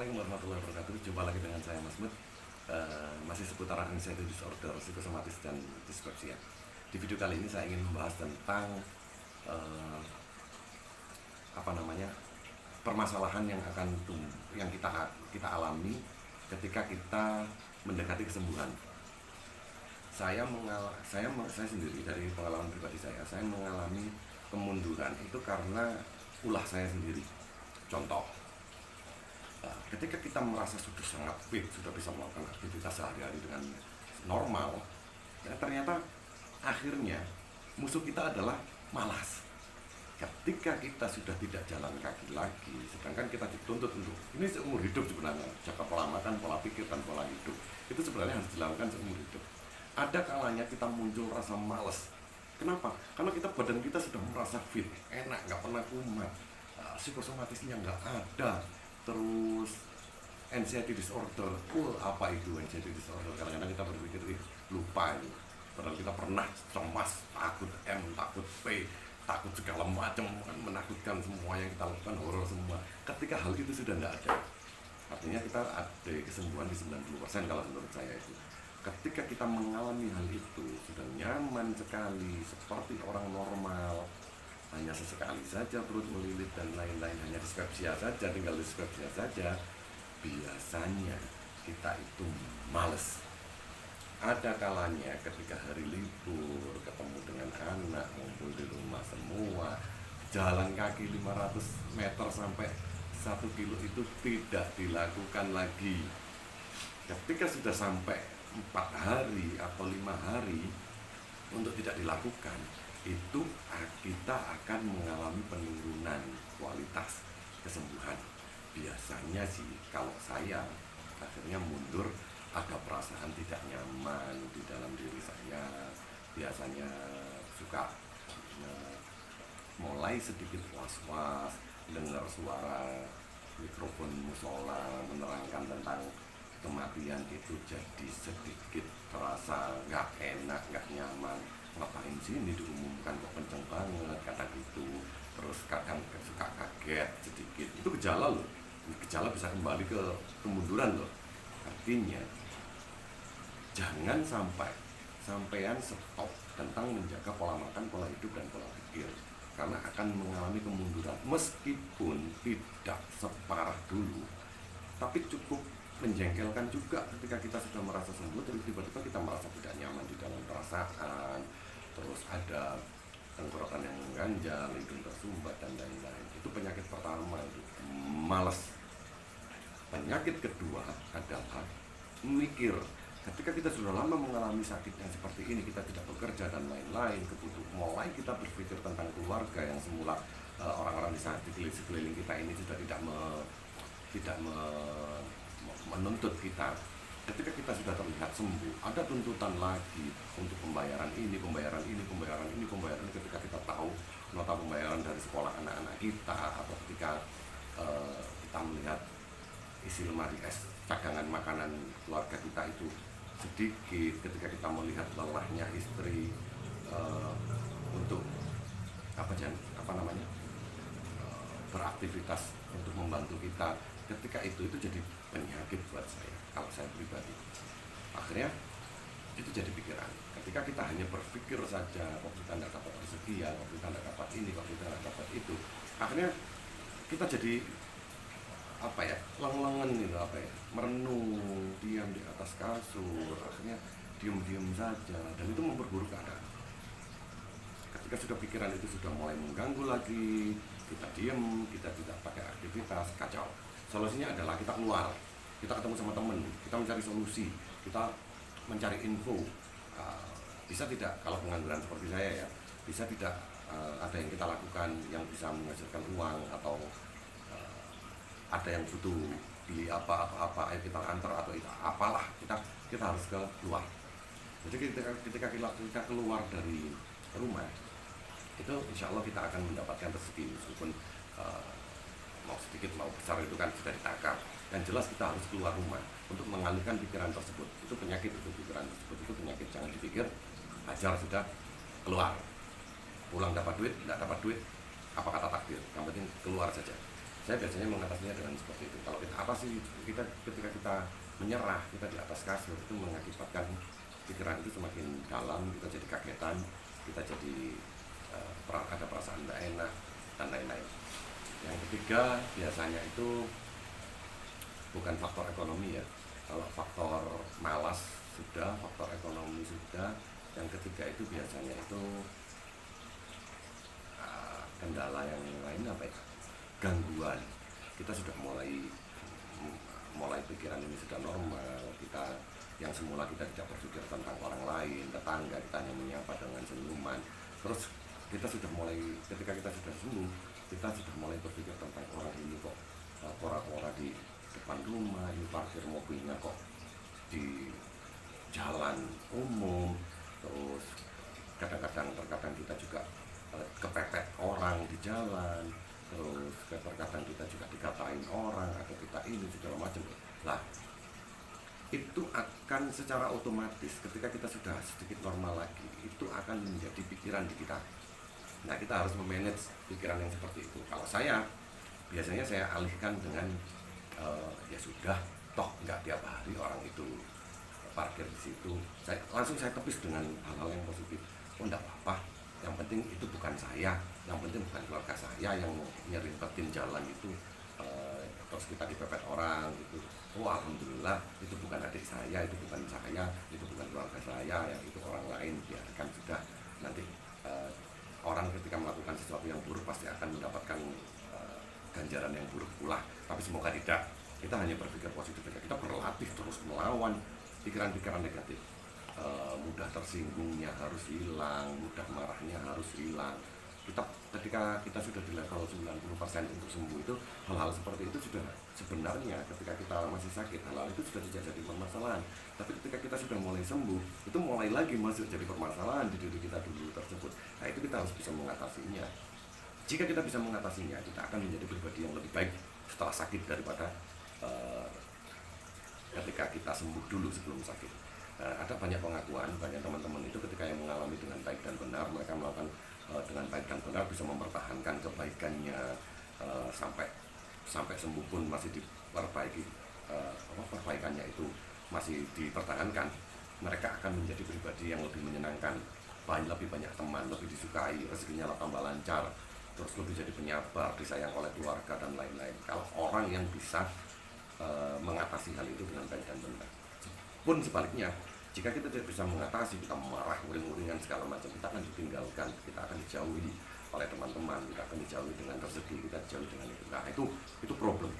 Assalamualaikum warahmatullahi wabarakatuh. Jumpa lagi dengan saya Mas Mut. Masih seputar anxiety disorder, psikosomatis dan dispepsia. Di video kali ini saya ingin membahas tentang eh, apa namanya permasalahan yang kita alami ketika kita mendekati kesembuhan. Saya sendiri dari pengalaman pribadi saya mengalami kemunduran itu karena ulah saya sendiri. Contoh, ketika kita merasa sudah sangat fit, sudah bisa melakukan aktivitas sehari-hari dengan normal, ya ternyata akhirnya musuh kita adalah malas. Ketika kita sudah tidak jalan kaki lagi, sedangkan kita dituntut untuk ini seumur hidup sebenarnya, jaga pola makan, pola pikir, dan pola hidup itu sebenarnya harus dilakukan seumur hidup. Ada kalanya kita muncul rasa malas. Kenapa? Karena badan kita sudah merasa fit, enak, nggak pernah kumat, psikosomatisnya nggak ada. Terus anxiety disorder, apa itu anxiety disorder? Kadang-kadang kita berpikir lupa ini, padahal kita pernah cemas, takut M, takut P, takut segala macam, kan menakutkan, semua yang kita lakukan horor semua. Ketika hal itu sudah tidak ada, artinya kita ada kesembuhan di 90% kalau menurut saya itu. Ketika kita mengalami hal itu sudah nyaman sekali, seperti orang normal, hanya sesekali saja perut melilit dan lain-lain, hanya dispepsia saja, tinggal dispepsia saja, biasanya kita itu males. Ada kalanya ketika hari libur, ketemu dengan anak, ngumpul di rumah semua, jalan kaki 500 meter sampai 1 kilo itu tidak dilakukan lagi. Ketika sudah sampai 4 hari atau 5 hari untuk tidak dilakukan, itu kita akan mengalami penurunan kualitas kesembuhan. Biasanya sih kalau saya akhirnya mundur, ada perasaan tidak nyaman di dalam diri saya. Biasanya suka mulai sedikit was-was dengar suara mikrofon musola menerangkan tentang kematian, itu jadi sedikit terasa nggak enak, nggak nyaman. Ngapain sih ini diumumkan kok kenceng banget, kata gitu. Terus kadang suka kaget sedikit. Itu gejala loh. Gejala bisa kembali ke kemunduran loh. Artinya jangan sampean stop tentang menjaga pola makan, pola hidup, dan pola pikir, karena akan mengalami kemunduran. Meskipun tidak separah dulu, tapi cukup menjengkelkan juga ketika kita sudah merasa sembuh, terus tiba-tiba kita merasa tidak nyaman di dalam perasaan, terus ada tenggorokan yang mengganjal, hidung tersumbat, dan lain-lain. Itu penyakit pertama, itu malas. Penyakit kedua adalah mikir. Ketika kita sudah lama mengalami sakit yang seperti ini, kita tidak bekerja dan lain-lain, mulai kita berpikir tentang keluarga yang semula orang-orang di sekeliling kita ini sudah tidak menuntut kita. Ketika kita sudah terlihat sembuh, ada tuntutan lagi untuk pembayaran ini. Ketika kita tahu nota pembayaran dari sekolah anak-anak kita, atau ketika kita melihat isi lemari cadangan makanan keluarga kita itu sedikit, ketika kita melihat lelahnya istri untuk beraktivitas untuk membantu kita, ketika itu jadi penyakit buat saya, kalau saya pribadi. Akhirnya itu jadi pikiran. Ketika kita hanya berpikir saja, kok kita tidak dapat rezeki ya, kok kita tidak dapat ini, kok kita tidak dapat itu, akhirnya kita jadi lengen gitu, merenung, diam di atas kasur, akhirnya diam saja, dan itu memperburuk keadaan. Ketika sudah pikiran itu sudah mulai mengganggu lagi, kita diam, kita tidak pakai aktivitas, kacau. Solusinya adalah kita keluar, kita ketemu sama teman, kita mencari solusi, kita mencari info. Bisa tidak, kalau pengangguran seperti saya ya, bisa tidak ada yang kita lakukan yang bisa menghasilkan uang, atau ada yang butuh beli apa, ayo kita antar, atau apalah, kita harus keluar. Jadi ketika kita keluar dari rumah, itu insya Allah kita akan mendapatkan rezeki, meskipun mau sedikit mau besar itu kan sudah ditakar. Dan jelas kita harus keluar rumah untuk mengalihkan pikiran tersebut. Itu penyakit, itu pikiran tersebut itu penyakit. Jangan dipikir ajar sudah keluar, pulang dapat duit, tidak dapat duit, apa kata takdir, yang penting keluar saja. Saya biasanya mengatasinya dengan seperti itu. Kalau kita mengatasi kita ketika kita menyerah, kita di atas kasur, itu mengakibatkan pikiran itu semakin dalam, kita jadi kagetan, kita jadi ada perasaan tidak enak dan lain-lain. Yang ketiga biasanya itu bukan faktor ekonomi ya. Kalau faktor malas sudah, faktor ekonomi sudah. Yang ketiga itu biasanya itu kendala yang lain apa ya? Gangguan. Kita sudah mulai pikiran ini sudah normal. Kita yang semula kita tidak berpikir tentang orang lain, tetangga, kita hanya menyapa dengan senyuman. Terus kita sudah mulai, ketika kita sudah sembuh, kita sudah mulai berpikir tentang orang ini kok pora-pora di depan rumah, ini parkir mobilnya kok di jalan umum. Terus terkadang kita juga kepepet orang di jalan. Terus terkadang kita juga dikatain orang atau kita ini segala macam. Lah, itu akan secara otomatis ketika kita sudah sedikit normal lagi, itu akan menjadi pikiran di kita. Nah, kita harus memanage pikiran yang seperti itu. Kalau saya, biasanya saya alihkan dengan ya sudah, toh nggak tiap hari orang itu parkir di situ. Saya tepis dengan hal-hal yang positif. Oh, enggak apa-apa. Yang penting itu bukan saya, yang penting bukan keluarga saya yang nyeribetin jalan itu. Terus kita dipepet orang gitu. Oh, alhamdulillah itu bukan adik saya, itu bukan saya, itu bukan keluarga saya, yang itu orang lain. Biarkan sudah, nanti orang ketika melakukan sesuatu yang buruk pasti akan mendapatkan ganjaran yang buruk pula. Tapi semoga tidak. Kita hanya berpikir positif, kita berlatih terus melawan pikiran-pikiran negatif. Mudah tersinggungnya harus hilang, mudah marahnya harus hilang. Ketika kita sudah di level 90% untuk sembuh, itu hal-hal seperti itu sudah sebenarnya ketika kita masih sakit, hal-hal itu sudah tidak jadi permasalahan. Tapi ketika kita sudah mulai sembuh, itu mulai lagi masuk jadi permasalahan di diri kita dulu tersebut. Nah, itu kita harus bisa mengatasinya. Jika kita bisa mengatasinya, kita akan menjadi pribadi yang lebih baik setelah sakit daripada ketika kita sembuh dulu sebelum sakit. Ada banyak pengakuan, banyak teman-teman itu ketika yang mengalami dengan baik dan benar, mereka melakukan dengan baik dan benar, bisa mempertahankan kebaikannya sampai sembuh pun masih diperbaiki, perbaikannya itu masih dipertahankan. Mereka akan menjadi pribadi yang lebih menyenangkan, lebih banyak teman, lebih disukai, rezekinya tambah lancar, terus lebih jadi penyabar, disayang oleh keluarga dan lain-lain. Kalau orang yang bisa mengatasi hal itu dengan baik dan benar. Pun sebaliknya, jika kita tidak bisa mengatasi, kita marah, uring-uringan segala macam, kita akan ditinggalkan, kita akan dijauhi oleh teman-teman, kita akan dijauhi dengan rezeki, kita dijauhi dengan itu. Nah, itu problem.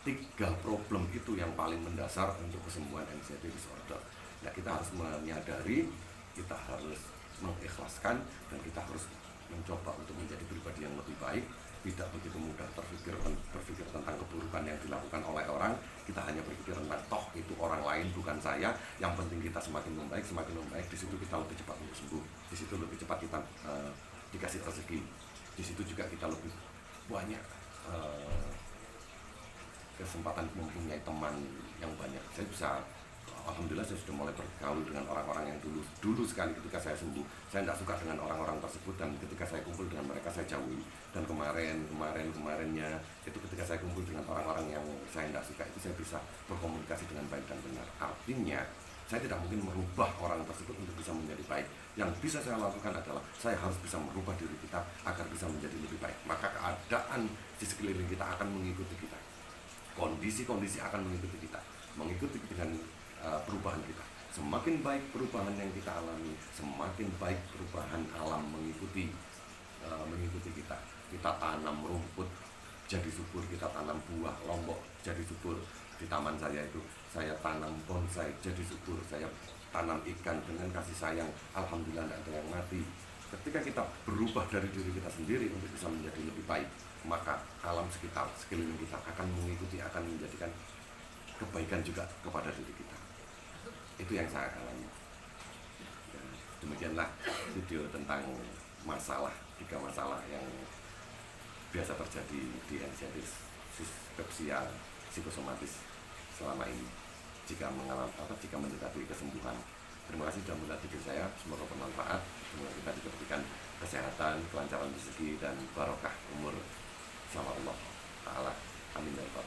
3 problem itu yang paling mendasar untuk kesembuhan anxiety disorder. Nah, kita harus menyadari, kita harus mengikhlaskan, dan kita harus mencoba untuk menjadi pribadi yang lebih baik. Tidak begitu mudah berpikir tentang keburukan yang dilakukan oleh orang. Kita hanya berpikir tentang toh itu orang lain, bukan saya. Yang penting kita semakin membaik. Di situ kita lebih cepat untuk sembuh. Di situ lebih cepat kita dikasih rezeki. Di situ juga kita lebih banyak kesempatan mempunyai teman yang banyak. Saya bisa, alhamdulillah saya sudah mulai bergaul dengan orang-orang yang dulu sekali ketika saya sembuh. Saya tidak suka dengan orang-orang tersebut, dan ketika saya kumpul dengan mereka saya jauhi. Dan kemarinnya itu ketika saya kumpul dengan orang-orang yang saya tidak suka, itu saya bisa berkomunikasi dengan baik dan benar. Artinya saya tidak mungkin merubah orang tersebut untuk bisa menjadi baik. Yang bisa saya lakukan adalah saya harus bisa merubah diri kita agar bisa menjadi lebih baik. Maka keadaan di sekeliling kita akan mengikuti kita. Kondisi-kondisi akan mengikuti kita, mengikuti dengan perubahan kita. Semakin baik perubahan yang kita alami, semakin baik perubahan alam mengikuti kita. Kita tanam rumput jadi subur, kita tanam buah lombok jadi subur. Di taman saya itu saya tanam bonsai jadi subur, saya tanam ikan dengan kasih sayang, alhamdulillah tidak ada yang mati. Ketika kita berubah dari diri kita sendiri untuk bisa menjadi lebih baik, maka alam sekitar sekeliling kita akan mengikuti, akan menjadikan kebaikan juga kepada diri kita. Itu yang saya alami. Ya, demikianlah video tentang 3 masalah yang biasa terjadi di anxiety dispepsia psikosomatis selama ini. Jika mendekati kesembuhan. Terima kasih sudah melihat video saya, semoga bermanfaat. Semoga kita diberikan kesehatan, kelancaran rezeki, dan barokah umur sama Allah Ta'ala. Amin ya rabbal alamin.